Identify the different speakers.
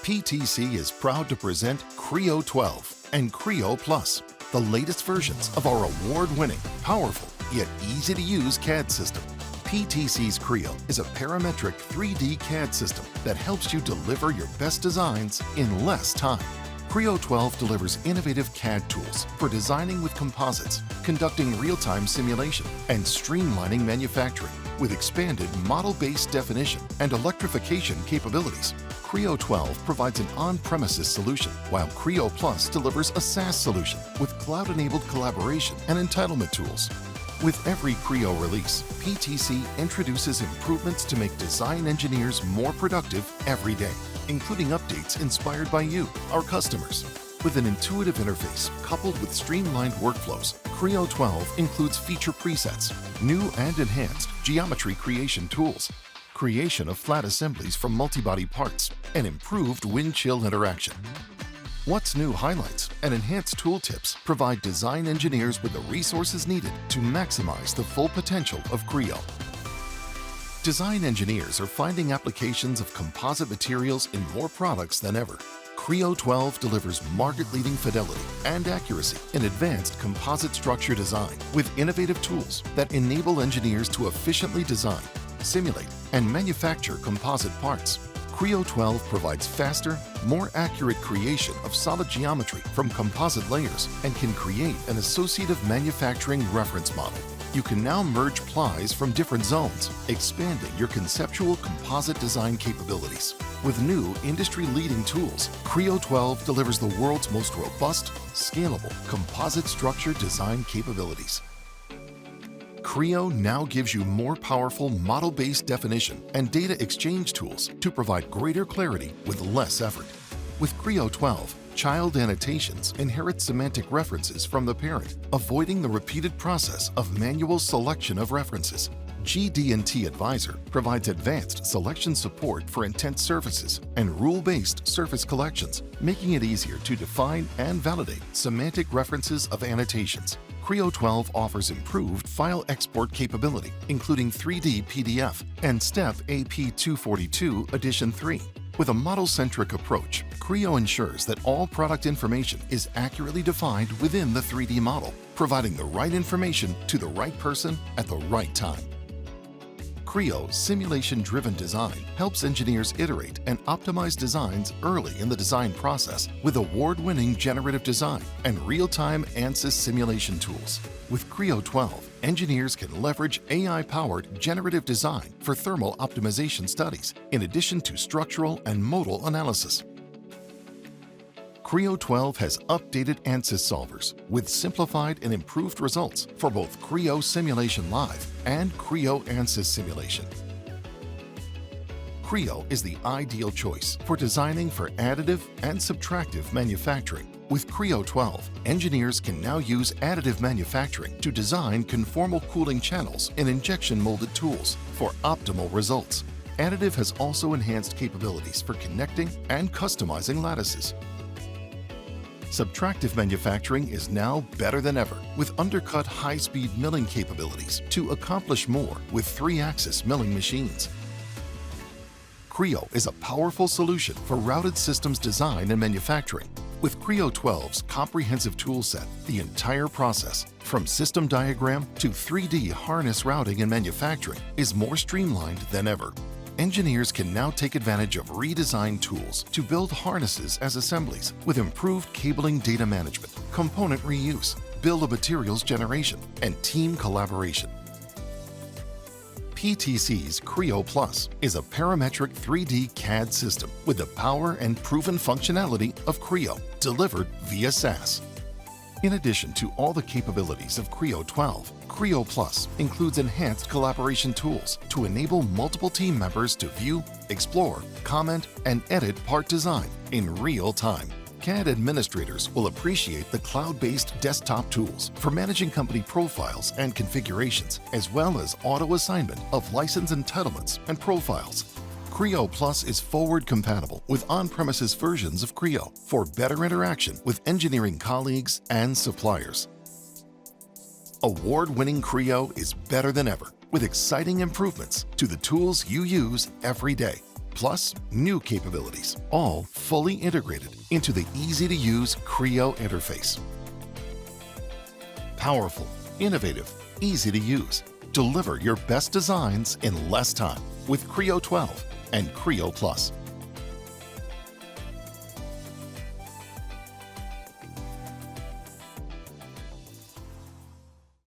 Speaker 1: PTC is proud to present Creo 12 and Creo Plus, the latest versions of our award-winning, powerful, yet easy-to-use CAD system. PTC's Creo is a parametric 3D CAD system that helps you deliver your best designs in less time. Creo 12 delivers innovative CAD tools for designing with composites, conducting real-time simulation, and streamlining manufacturing. With expanded model-based definition and electrification capabilities, Creo 12 provides an on-premises solution, while Creo Plus delivers a SaaS solution with cloud-enabled collaboration and entitlement tools. With every Creo release, PTC introduces improvements to make design engineers more productive every day, including updates inspired by you, our customers. With an intuitive interface coupled with streamlined workflows, Creo 12 includes feature presets, new and enhanced geometry creation tools, creation of flat assemblies from multi-body parts, and improved wind-chill interaction. What's New highlights and enhanced tooltips provide design engineers with the resources needed to maximize the full potential of Creo. Design engineers are finding applications of composite materials in more products than ever. Creo 12 delivers market-leading fidelity and accuracy in advanced composite structure design with innovative tools that enable engineers to efficiently design, simulate, and manufacture composite parts. Creo 12 provides faster, more accurate creation of solid geometry from composite layers and can create an associative manufacturing reference model. You can now merge plies from different zones, expanding your conceptual composite design capabilities. With new industry-leading tools, Creo 12 delivers the world's most robust, scalable composite structure design capabilities. Creo now gives you more powerful model-based definition and data exchange tools to provide greater clarity with less effort. With Creo 12, child annotations inherit semantic references from the parent, avoiding the repeated process of manual selection of references. GD&T Advisor provides advanced selection support for intent surfaces and rule-based surface collections, making it easier to define and validate semantic references of annotations. Creo 12 offers improved file export capability, including 3D PDF and STEP AP242 Edition 3. With a model-centric approach, Creo ensures that all product information is accurately defined within the 3D model, providing the right information to the right person at the right time. Creo simulation-driven design helps engineers iterate and optimize designs early in the design process with award-winning generative design and real-time ANSYS simulation tools. With Creo 12, engineers can leverage AI-powered generative design for thermal optimization studies, in addition to structural and modal analysis. Creo 12 has updated ANSYS solvers with simplified and improved results for both Creo Simulation Live and Creo ANSYS Simulation. Creo is the ideal choice for designing for additive and subtractive manufacturing. With Creo 12, engineers can now use additive manufacturing to design conformal cooling channels and injection molded tools for optimal results. Additive has also enhanced capabilities for connecting and customizing lattices. Subtractive manufacturing is now better than ever with undercut high-speed milling capabilities to accomplish more with 3-axis milling machines. Creo is a powerful solution for routed systems design and manufacturing. With Creo 12's comprehensive toolset, the entire process, from system diagram to 3D harness routing and manufacturing, is more streamlined than ever. Engineers can now take advantage of redesigned tools to build harnesses as assemblies with improved cabling data management, component reuse, bill of materials generation, and team collaboration. PTC's Creo Plus is a parametric 3D CAD system with the power and proven functionality of Creo, delivered via SaaS. In addition to all the capabilities of Creo 12, Creo Plus includes enhanced collaboration tools to enable multiple team members to view, explore, comment, and edit part design in real time. CAD administrators will appreciate the cloud-based desktop tools for managing company profiles and configurations, as well as auto-assignment of license entitlements and profiles. Creo Plus is forward-compatible with on-premises versions of Creo for better interaction with engineering colleagues and suppliers. Award-winning Creo is better than ever with exciting improvements to the tools you use every day. plus new capabilities, all fully integrated into the easy-to-use Creo interface. Powerful, innovative, easy to use. Deliver your best designs in less time with Creo 12 and Creo Plus.